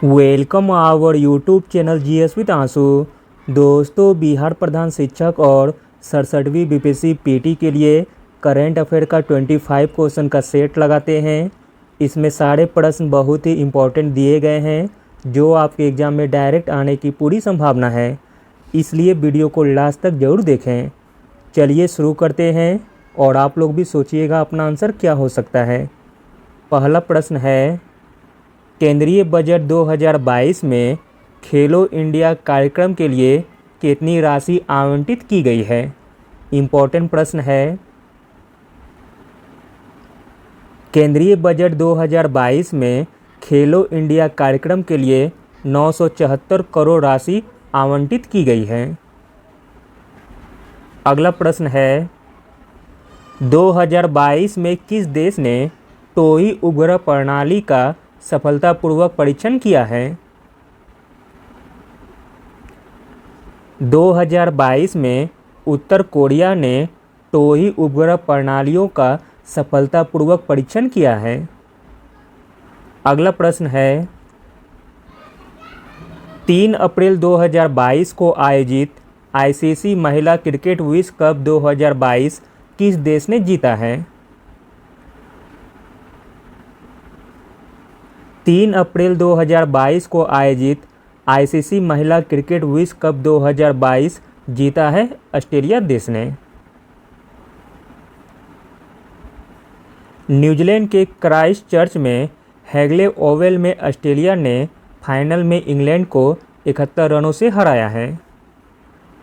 Welcome our YouTube channel GS with Aansu. दोस्तों, बिहार प्रधान शिक्षक और 67वीं बीपीएससी पीटी के लिए करेंट अफेयर का 25 क्वेश्चन का सेट लगाते हैं। इसमें सारे प्रश्न बहुत ही इम्पोर्टेंट दिए गए हैं जो आपके एग्ज़ाम में डायरेक्ट आने की पूरी संभावना है, इसलिए वीडियो को लास्ट तक ज़रूर देखें। चलिए शुरू करते हैं और आप लोग भी सोचिएगा अपना आंसर क्या हो सकता है। पहला प्रश्न है, केंद्रीय बजट 2022 में खेलो इंडिया कार्यक्रम के लिए कितनी राशि आवंटित की गई है। इम्पोर्टेंट प्रश्न है। केंद्रीय बजट 2022 में खेलो इंडिया कार्यक्रम के लिए 974 करोड़ राशि आवंटित की गई है। अगला प्रश्न है, 2022 में किस देश ने टोई उपग्रह प्रणाली का सफलतापूर्वक परीक्षण किया है। 2022 में उत्तर कोरिया ने टोई उपग्रह प्रणालियों का सफलतापूर्वक परीक्षण किया है। अगला प्रश्न है, 3 अप्रैल 2022 को आयोजित आईसीसी महिला क्रिकेट विश्व कप 2022 किस देश ने जीता है। 3 अप्रैल 2022 को आयोजित आईसीसी महिला क्रिकेट विश्व कप 2022 जीता है ऑस्ट्रेलिया देश ने। न्यूजीलैंड के क्राइस्टचर्च में हैगले ओवल में ऑस्ट्रेलिया ने फाइनल में इंग्लैंड को 71 रनों से हराया है।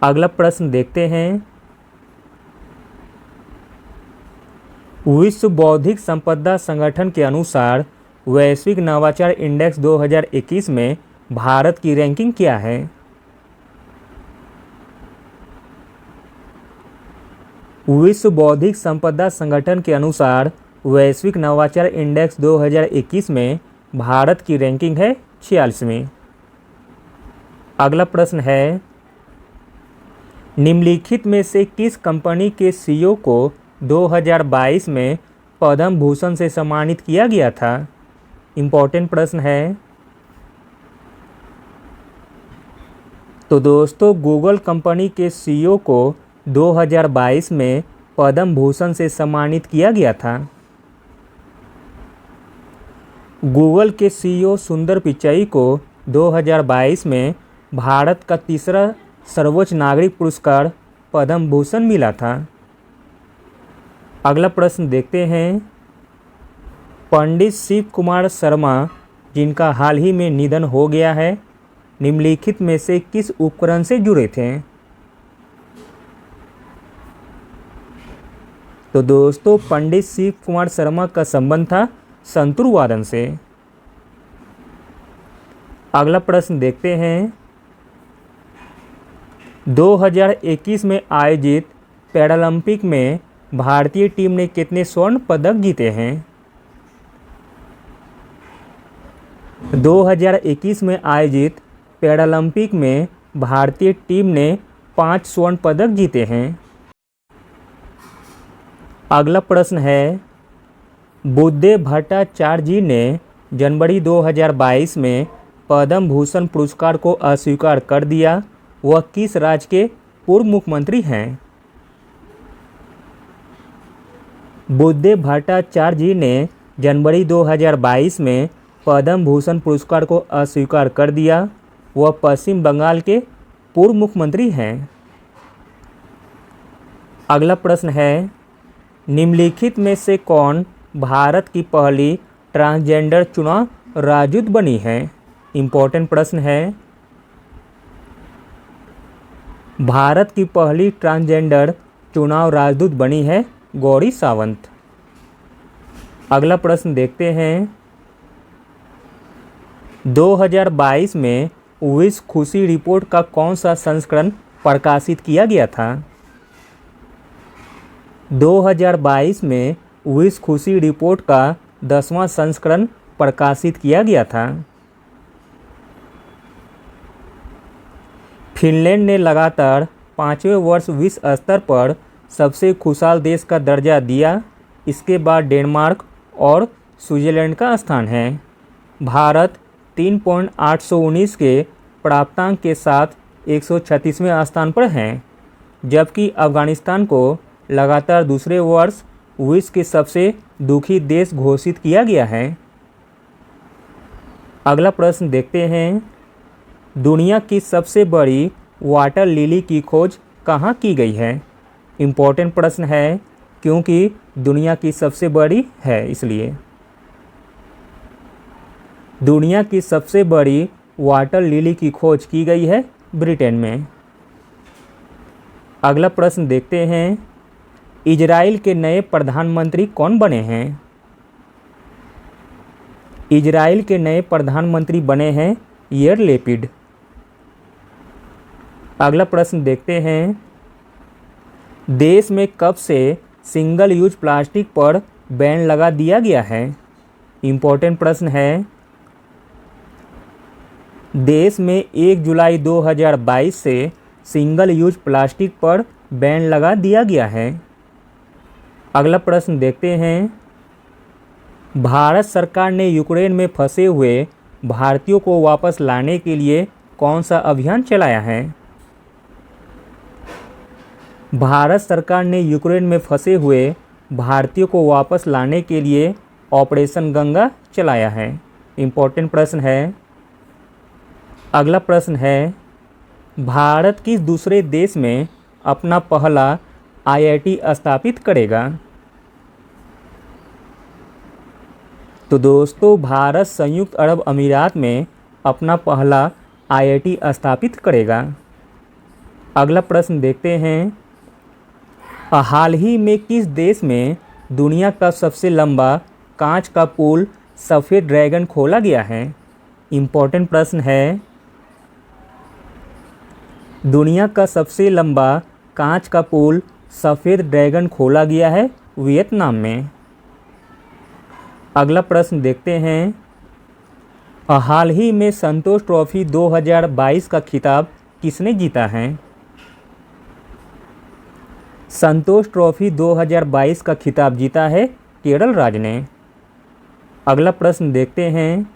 अगला प्रश्न देखते हैं, विश्व बौद्धिक संपदा संगठन के अनुसार वैश्विक नवाचार इंडेक्स 2021 में भारत की रैंकिंग क्या है। विश्व बौद्धिक संपदा संगठन के अनुसार वैश्विक नवाचार इंडेक्स 2021 में भारत की रैंकिंग है 46वीं। अगला प्रश्न है, निम्नलिखित में से किस कंपनी के सीईओ को 2022 में पद्म भूषण से सम्मानित किया गया था। इम्पोर्टेंट प्रश्न है। तो दोस्तों, गूगल कंपनी के सीईओ को 2022 में पद्म भूषण से सम्मानित किया गया था। गूगल के सीईओ सुंदर पिचाई को 2022 में भारत का तीसरा सर्वोच्च नागरिक पुरस्कार पद्म भूषण मिला था। अगला प्रश्न देखते हैं, पंडित शिव कुमार शर्मा जिनका हाल ही में निधन हो गया है, निम्नलिखित में से किस उपकरण से जुड़े थे। तो दोस्तों, पंडित शिव कुमार शर्मा का संबंध था संतूर वादन से। अगला प्रश्न देखते हैं, 2021 में आयोजित पैरालंपिक में भारतीय टीम ने कितने स्वर्ण पदक जीते हैं। 2021 में आयोजित पैरालंपिक में भारतीय टीम ने 5 स्वर्ण पदक जीते हैं। अगला प्रश्न है, बुद्धदेव भट्टाचार्य जी ने जनवरी 2022 में पद्म भूषण पुरस्कार को अस्वीकार कर दिया। वह किस राज्य के पूर्व मुख्यमंत्री हैं। बुद्धदेव भट्टाचार्य जी ने जनवरी 2022 में पद्म भूषण पुरस्कार को अस्वीकार कर दिया। वह पश्चिम बंगाल के पूर्व मुख्यमंत्री हैं। अगला प्रश्न है, निम्नलिखित में से कौन भारत की पहली ट्रांसजेंडर चुनाव राजदूत बनी है। इम्पोर्टेंट प्रश्न है। भारत की पहली ट्रांसजेंडर चुनाव राजदूत बनी है गौरी सावंत। अगला प्रश्न देखते हैं, 2022 में विश्व खुशी रिपोर्ट का कौन सा संस्करण प्रकाशित किया गया था। 2022 में विश्व खुशी रिपोर्ट का 10वां संस्करण प्रकाशित किया गया था। फिनलैंड ने लगातार 5वें वर्ष विश्व स्तर पर सबसे खुशहाल देश का दर्जा दिया। इसके बाद डेनमार्क और स्विट्जरलैंड का स्थान है। भारत 3.819 के प्राप्तांक के साथ 136वें स्थान पर हैं, जबकि अफगानिस्तान को लगातार दूसरे वर्ष विश्व के सबसे दुखी देश घोषित किया गया है। अगला प्रश्न देखते हैं, दुनिया की सबसे बड़ी वाटर लिली की खोज कहाँ की गई है? इम्पोर्टेंट प्रश्न है क्योंकि दुनिया की सबसे बड़ी है इसलिए। दुनिया की सबसे बड़ी वाटर लिली की खोज की गई है ब्रिटेन में। अगला प्रश्न देखते हैं, इजराइल के नए प्रधानमंत्री कौन बने हैं? इजराइल के नए प्रधानमंत्री बने हैं यार लैपिड। अगला प्रश्न देखते हैं, देश में कब से सिंगल यूज प्लास्टिक पर बैन लगा दिया गया है? इम्पोर्टेंट प्रश्न है। देश में 1 जुलाई 2022 से सिंगल यूज प्लास्टिक पर बैन लगा दिया गया है। अगला प्रश्न देखते हैं, भारत सरकार ने यूक्रेन में फंसे हुए भारतीयों को वापस लाने के लिए कौन सा अभियान चलाया है? भारत सरकार ने यूक्रेन में फंसे हुए भारतीयों को वापस लाने के लिए ऑपरेशन गंगा चलाया है। इम्पोर्टेंट प्रश्न है। अगला प्रश्न है, भारत किस दूसरे देश में अपना पहला आईआईटी स्थापित करेगा? तो दोस्तों, भारत संयुक्त अरब अमीरात में अपना पहला आईआईटी स्थापित करेगा। अगला प्रश्न देखते हैं, हाल ही में किस देश में दुनिया का सबसे लंबा कांच का पुल सफ़ेद ड्रैगन खोला गया है? इम्पोर्टेंट प्रश्न है। दुनिया का सबसे लंबा कांच का पुल सफ़ेद ड्रैगन खोला गया है वियतनाम में। अगला प्रश्न देखते हैं, हाल ही में संतोष ट्रॉफी 2022 का खिताब किसने जीता है? संतोष ट्रॉफी 2022 का खिताब जीता है केरल राज्य ने। अगला प्रश्न देखते हैं,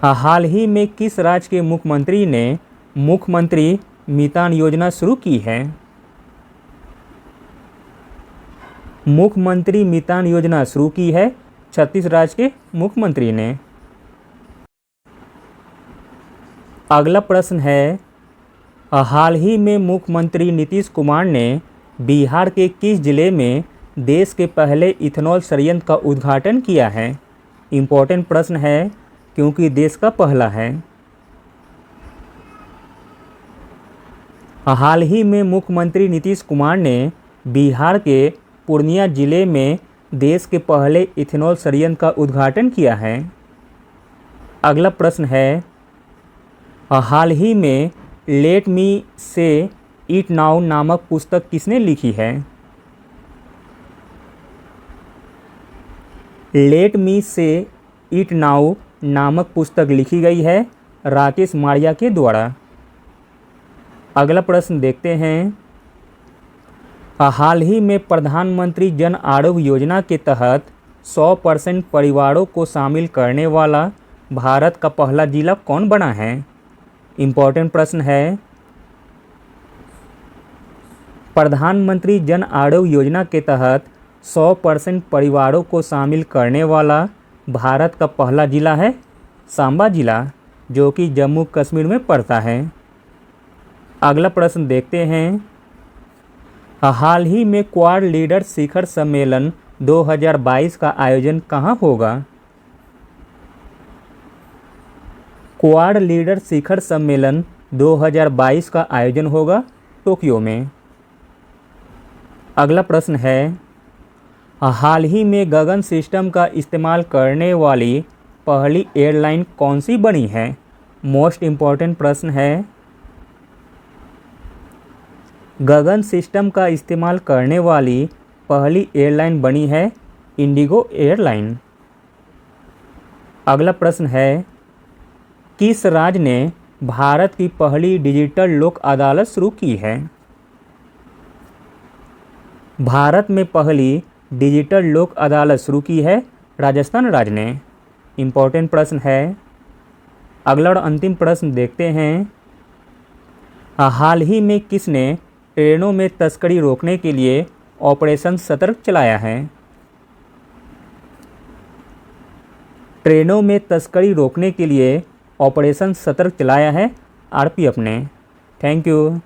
हाल ही में किस राज्य के मुख्यमंत्री ने मुख्यमंत्री मितान योजना शुरू की है? मुख्यमंत्री मितान योजना शुरू की है छत्तीस राज्य के मुख्यमंत्री ने। अगला प्रश्न है, हाल ही में मुख्यमंत्री नीतीश कुमार ने बिहार के किस जिले में देश के पहले इथेनॉल संयंत्र का उद्घाटन किया है? इम्पोर्टेंट प्रश्न है क्योंकि देश का पहला है। हाल ही में मुख्यमंत्री नीतीश कुमार ने बिहार के पूर्णिया जिले में देश के पहले इथेनॉल संयंत्र का उद्घाटन किया है। अगला प्रश्न है, हाल ही में लेट मी से ईट नाउ नामक पुस्तक किसने लिखी है? लेट मी से ईट नाउ नामक पुस्तक लिखी गई है राकेश मारिया के द्वारा। अगला प्रश्न देखते हैं, हाल ही में प्रधानमंत्री जन आरोग्य योजना के तहत 100% परिवारों को शामिल करने वाला भारत का पहला जिला कौन बना है? इम्पोर्टेंट प्रश्न है। प्रधानमंत्री जन आरोग्य योजना के तहत 100% परिवारों को शामिल करने वाला भारत का पहला जिला है सांबा जिला, जो कि जम्मू कश्मीर में पड़ता है। अगला प्रश्न देखते हैं, हाल ही में क्वाड लीडर शिखर सम्मेलन 2022 का आयोजन कहाँ होगा? क्वाड लीडर शिखर सम्मेलन 2022 का आयोजन होगा टोक्यो में। अगला प्रश्न है, हाल ही में गगन सिस्टम का इस्तेमाल करने वाली पहली एयरलाइन कौन सी बनी है? मोस्ट इम्पॉर्टेंट प्रश्न है। गगन सिस्टम का इस्तेमाल करने वाली पहली एयरलाइन बनी है इंडिगो एयरलाइन। अगला प्रश्न है, किस राज्य ने भारत की पहली डिजिटल लोक अदालत शुरू की है? भारत में पहली डिजिटल लोक अदालत शुरू की है राजस्थान राज्य ने। इम्पोर्टेंट प्रश्न है। अगला और अंतिम प्रश्न देखते हैं। हाल ही में किसने ट्रेनों में तस्करी रोकने के लिए ऑपरेशन सतर्क चलाया है? ट्रेनों में तस्करी रोकने के लिए ऑपरेशन सतर्क चलाया है आरपीएफ ने। Thank you.